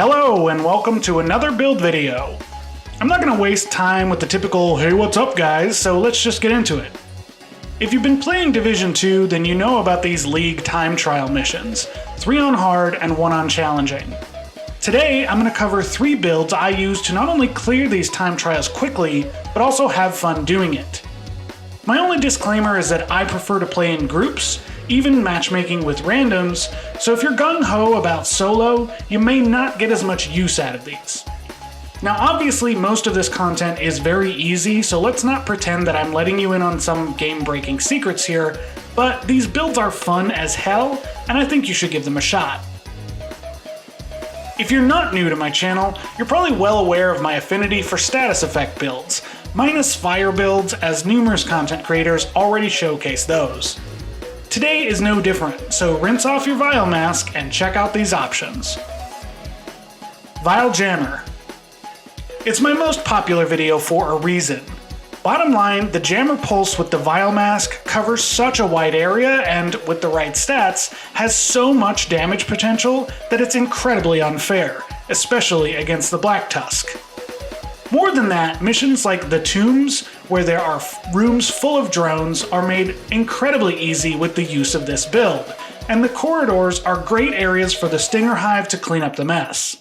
Hello and welcome to another build video. I'm not going to waste time with the typical "hey what's up guys," so let's just get into it. If you've been playing Division 2, then you know about these League time trial missions, 3 on hard and 1 on challenging. Today I'm going to cover 3 builds I use to not only clear these time trials quickly, but also have fun doing it. My only disclaimer is that I prefer to play in groups, even matchmaking with randoms, so if you're gung-ho about solo, you may not get as much use out of these. Now obviously most of this content is very easy, so let's not pretend that I'm letting you in on some game-breaking secrets here, but these builds are fun as hell, and I think you should give them a shot. If you're not new to my channel, you're probably well aware of my affinity for status effect builds, minus fire builds, as numerous content creators already showcase those. Today is no different, so rinse off your Vial mask and check out these options. Vial Jammer. It's my most popular video for a reason. Bottom line, the Jammer Pulse with the Vial mask covers such a wide area and, with the right stats, has so much damage potential that it's incredibly unfair, especially against the Black Tusk. More than that, missions like the Tombs, where there are rooms full of drones, are made incredibly easy with the use of this build, and the corridors are great areas for the Stinger Hive to clean up the mess.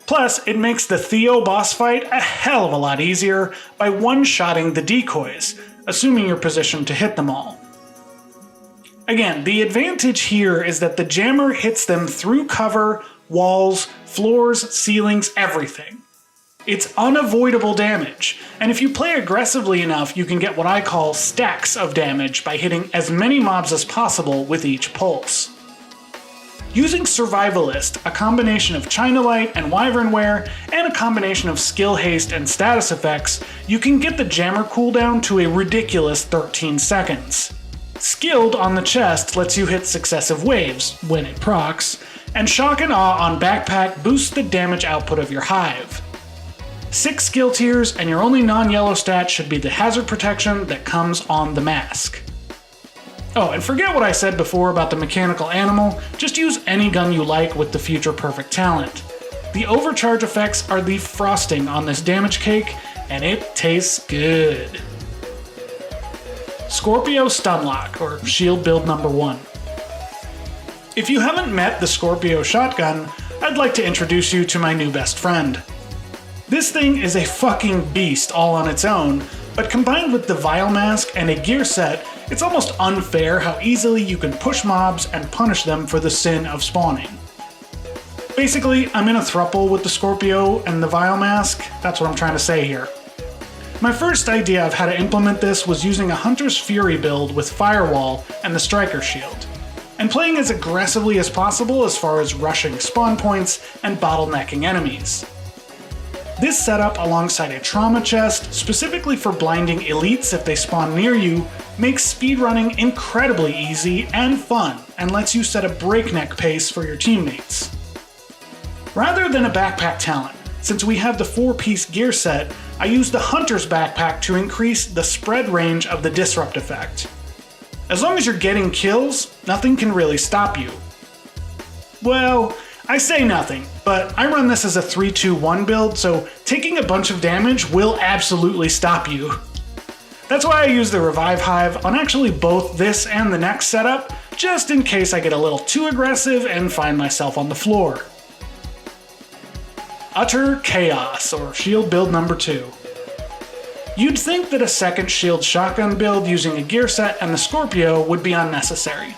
Plus, it makes the Theo boss fight a hell of a lot easier by one-shotting the decoys, assuming you're positioned to hit them all. Again, the advantage here is that the Jammer hits them through cover, walls, floors, ceilings, everything. It's unavoidable damage, and if you play aggressively enough, you can get what I call stacks of damage by hitting as many mobs as possible with each pulse. Using Survivalist, a combination of China Light and Wyvernware, and a combination of skill haste and status effects, you can get the Jammer cooldown to a ridiculous 13 seconds. Skilled on the chest lets you hit successive waves, when it procs, and Shock and Awe on Backpack boosts the damage output of your Hive. 6 skill tiers, and your only non-yellow stat should be the hazard protection that comes on the mask. Oh, and forget what I said before about the mechanical animal, just use any gun you like with the future perfect talent. The overcharge effects are the frosting on this damage cake, and it tastes good. Scorpio Stunlock, or shield build number 1. If you haven't met the Scorpio shotgun, I'd like to introduce you to my new best friend. This thing is a fucking beast all on its own, but combined with the Vial mask and a gear set, it's almost unfair how easily you can push mobs and punish them for the sin of spawning. Basically, I'm in a throuple with the Scorpio and the Vial mask, that's what I'm trying to say here. My first idea of how to implement this was using a Hunter's Fury build with Firewall and the Striker Shield, and playing as aggressively as possible as far as rushing spawn points and bottlenecking enemies. This setup, alongside a trauma chest, specifically for blinding elites if they spawn near you, makes speedrunning incredibly easy and fun, and lets you set a breakneck pace for your teammates. Rather than a backpack talent, since we have the 4-piece gear set, I use the Hunter's backpack to increase the spread range of the disrupt effect. As long as you're getting kills, nothing can really stop you. Well, I say nothing, but I run this as a 3-2-1 build, so taking a bunch of damage will absolutely stop you. That's why I use the Revive Hive on actually both this and the next setup, just in case I get a little too aggressive and find myself on the floor. Utter Chaos, or shield build number 2. You'd think that a second shield shotgun build using a gear set and the Scorpio would be unnecessary.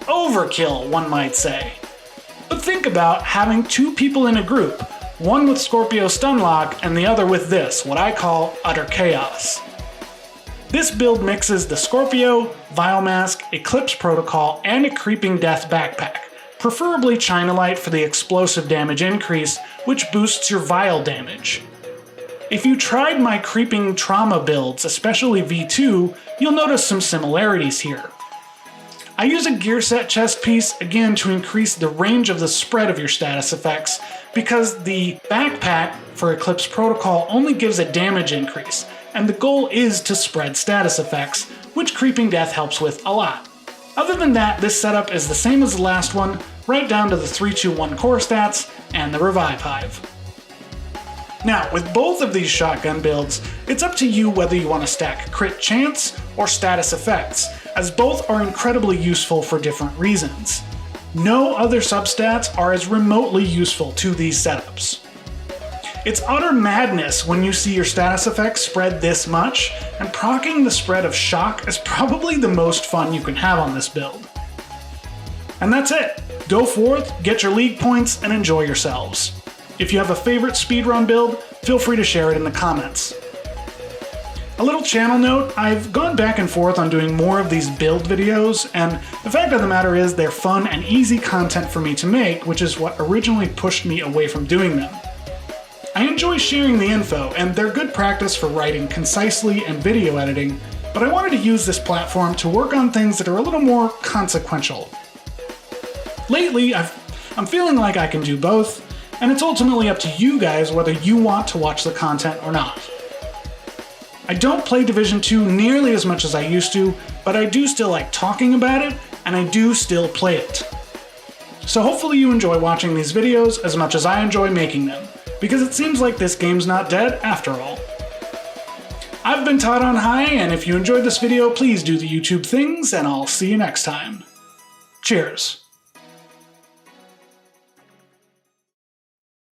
Overkill, one might say. But think about having 2 people in a group, one with Scorpio Stunlock and the other with this, what I call Utter Chaos. This build mixes the Scorpio, Vial mask, Eclipse Protocol, and a Creeping Death backpack, preferably China Light for the explosive damage increase, which boosts your Vial damage. If you tried my Creeping Trauma builds, especially V2, you'll notice some similarities here. I use a gear set chest piece, again, to increase the range of the spread of your status effects, because the backpack for Eclipse Protocol only gives a damage increase, and the goal is to spread status effects, which Creeping Death helps with a lot. Other than that, this setup is the same as the last one, right down to the 3-2-1 core stats and the revive hive. Now, with both of these shotgun builds, it's up to you whether you want to stack crit chance or status effects, as both are incredibly useful for different reasons. No other substats are as remotely useful to these setups. It's utter madness when you see your status effects spread this much, and proccing the spread of shock is probably the most fun you can have on this build. And that's it. Go forth, get your league points, and enjoy yourselves. If you have a favorite speedrun build, feel free to share it in the comments. A little channel note, I've gone back and forth on doing more of these build videos, and the fact of the matter is they're fun and easy content for me to make, which is what originally pushed me away from doing them. I enjoy sharing the info, and they're good practice for writing concisely and video editing, but I wanted to use this platform to work on things that are a little more consequential. Lately, I'm feeling like I can do both, and it's ultimately up to you guys whether you want to watch the content or not. I don't play Division 2 nearly as much as I used to, but I do still like talking about it, and I do still play it. So hopefully you enjoy watching these videos as much as I enjoy making them, because it seems like this game's not dead after all. I've been Todd on High, and if you enjoyed this video, please do the YouTube things, and I'll see you next time. Cheers.